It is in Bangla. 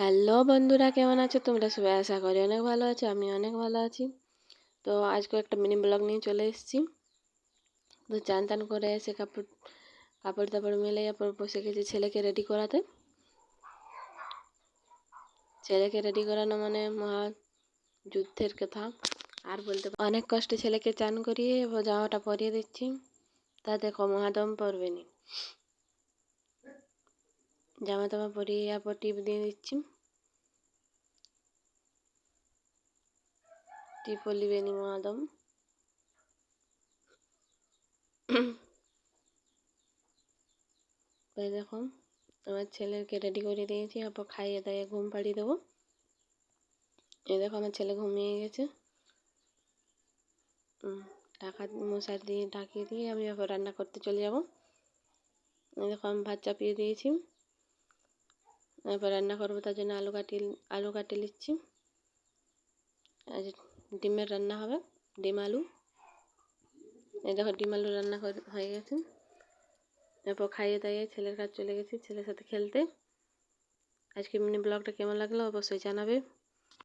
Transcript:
হ্যালো বন্ধুরা, কেমন আছো তোমরা সবাই? আশা করি অনেক ভালো আছো। আমি অনেক ভালো আছি। তো আজকে একটা মিনি ব্লগ নিয়ে চলে এসেছি। তো চান টান করে এসে কাপড় কাপড় তাপড় মেলে তারপর বসে গেছি ছেলেকে রেডি করাতে। ছেলেকে রেডি করানো মানে মহা যুদ্ধের কথা। আর বলতে অনেক কষ্টে ছেলেকে চান করিয়ে জামাটা পরিয়ে দিচ্ছি। তা দেখো মহাদম পরবে নি। জামা টামা পরিয়ে তারপর টিপ দিয়ে দিচ্ছি। টিপ লিবে নি মহাদম। তাই দেখো আমার ছেলেকে রেডি করে দিয়েছি, তারপর খাইয়ে দাইয়ে ঘুম পাড়িয়ে দেবো। এই দেখো আমার ছেলে ঘুমিয়ে গেছে। ঢাকা মশারি দিয়ে ঢাকিয়ে দিয়ে আমি এবার রান্না করতে চলে যাব। এই দেখো আমি ভাত চাপিয়ে দিয়েছি। এবার রান্না করবো, তার জন্য আলু কাটে নিচ্ছি। আজ ডিমের রান্না হবে, ডিম আলু। এই দেখো ডিম আলু রান্না হয়ে গেছে। এরপর খাইয়ে দাইয়ে ছেলের কাছে চলে গেছি, ছেলের সাথে খেলতে। আজকে মিনি ব্লগটা কেমন লাগলো অবশ্যই জানাবে।